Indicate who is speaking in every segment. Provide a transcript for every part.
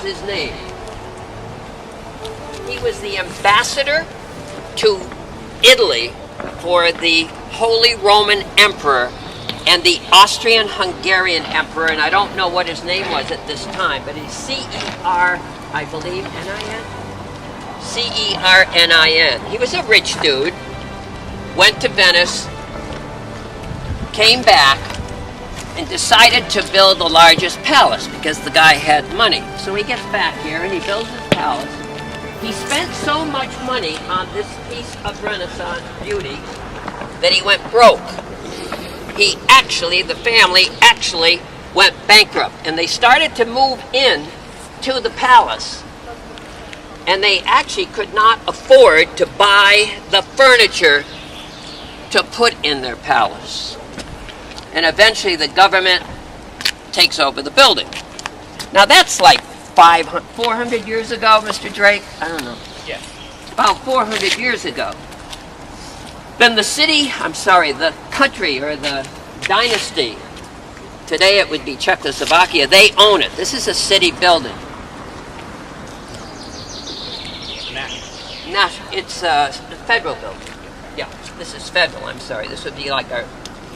Speaker 1: his name. He was the ambassador to Italy for the Holy Roman Emperor and the Austrian-Hungarian Emperor, and I don't know what his name was at this time, but he's C-E-R, I believe, N-I-N? C-E-R-N-I-N. He was a rich dude, went to Venice, came back, and decided to build the largest palace because the guy had money. So he gets back here and he builds his palace. He spent so much money on this piece of Renaissance beauty that he went broke. The family actually went bankrupt, and they started to move in to the palace, and they actually could not afford to buy the furniture to put in their palace. And eventually the government takes over the building. Now that's like 400 years ago, Mr. Drake? I don't know.
Speaker 2: Yeah.
Speaker 1: About 400 years ago. Then the country or the dynasty, today it would be Czechoslovakia, they own it. This is a city building. It's a federal building. Yeah, this is federal, I'm sorry. This would be like our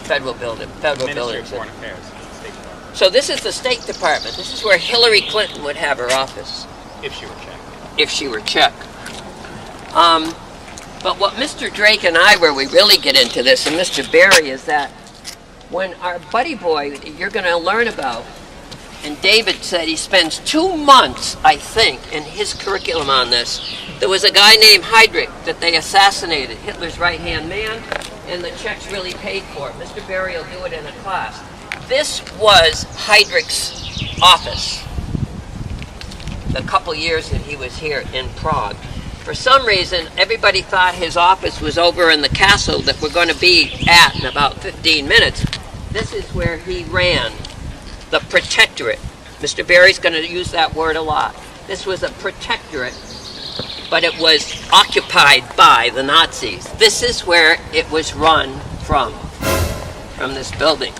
Speaker 1: federal building.
Speaker 2: Ministry of Foreign Affairs. State Department.
Speaker 1: So this is the State Department. This is where Hillary Clinton would have her office.
Speaker 2: If she were Czech.
Speaker 1: If she were Czech. But what Mr. Drake and I, where we really get into this, and Mr. Barry, is that when our buddy boy, you're going to learn about, and David said he spends 2 months, I think, in his curriculum on this. There was a guy named Heydrich that they assassinated, Hitler's right-hand man, and the Czechs really paid for it. Mr. Barry will do it in a class. This was Heydrich's office the couple years that he was here in Prague. For some reason, everybody thought his office was over in the castle that we're going to be at in about 15 minutes. This is where he ran the protectorate. Mr. Barry's going to use that word a lot. This was a protectorate, but it was occupied by the Nazis. This is where it was run from this building.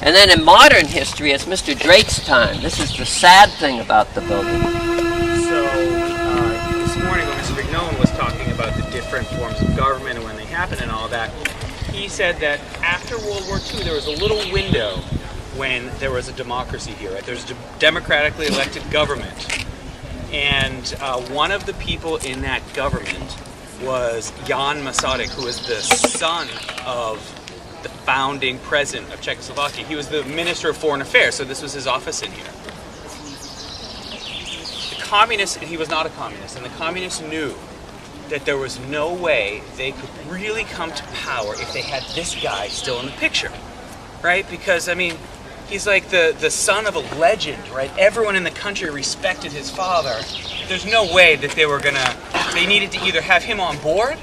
Speaker 1: And then in modern history, it's Mr. Drake's time. This is the sad thing about the building.
Speaker 2: So, this morning when Mr. McNolan was talking about the different forms of government and when they happen and all that, he said that after World War II, there was a little window when there was a democracy here, right? There's a democratically elected government. And one of the people in that government was Jan Masaryk, who was the son of the founding president of Czechoslovakia. He was the Minister of Foreign Affairs, so this was his office in here. The communists, and he was not a communist, and the communists knew that there was no way they could really come to power if they had this guy still in the picture, right? Because, I mean, he's like the son of a legend, right? Everyone in the country respected his father. There's no way that they needed to either have him on board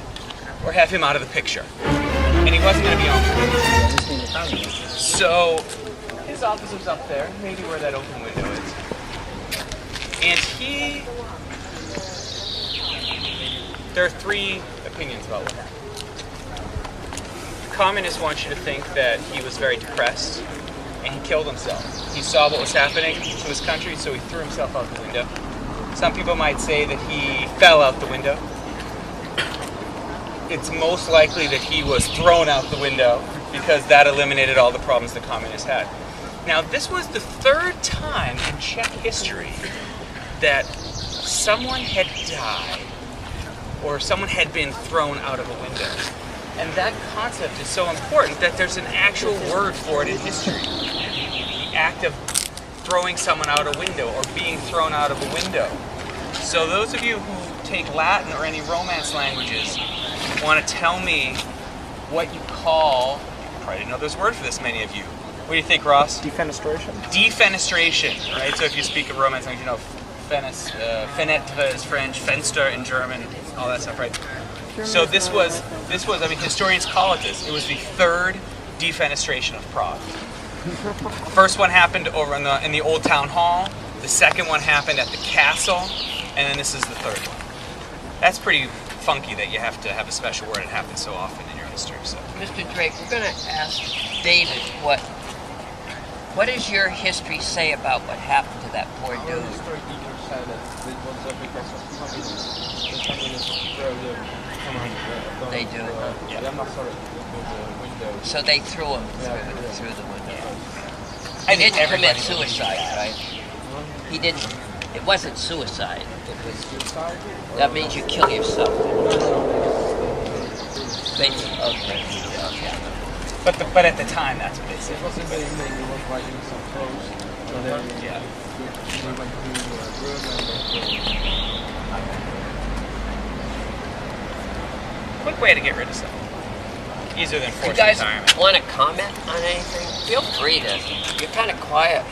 Speaker 2: or have him out of the picture. And he wasn't going to be on board. So his office was up there, maybe where that open window is. And there are 3 opinions about what happened. The communists want you to think that he was very depressed and he killed himself. He saw what was happening to his country, so he threw himself out the window. Some people might say that he fell out the window. It's most likely that he was thrown out the window because that eliminated all the problems the communists had. Now, this was the 3rd time in Czech history that someone had died or someone had been thrown out of a window. And that concept is so important that there's an actual word for it in history. The act of throwing someone out a window or being thrown out of a window. So those of you who take Latin or any Romance languages want to tell me what you call, I probably didn't know there's a word for this, many of you. What do you think, Ross?
Speaker 3: Defenestration.
Speaker 2: Defenestration, right? So if you speak a Romance language, you know, fenêtre is French, Fenster in German, all that stuff, right? So this was, I mean, historians call it this. It was the 3rd defenestration of Prague. The first one happened over in the old town hall. The second one happened at the castle, and then this is the 3rd one. That's pretty funky that you have to have a special word. It happens so often in your history. So,
Speaker 1: Mr. Drake, we're going to ask David what does your history say about what happened to that poor dude? They do. So they threw him through the window. He didn't commit suicide, right? He didn't. It wasn't suicide. That means you kill yourself. Okay.
Speaker 2: But at the time, that's what they said. Yeah. Quick way to get rid of stuff. Easier than
Speaker 1: You
Speaker 2: forced
Speaker 1: guys
Speaker 2: retirement.
Speaker 1: want to comment on anything? Feel free to. You're kind of quiet.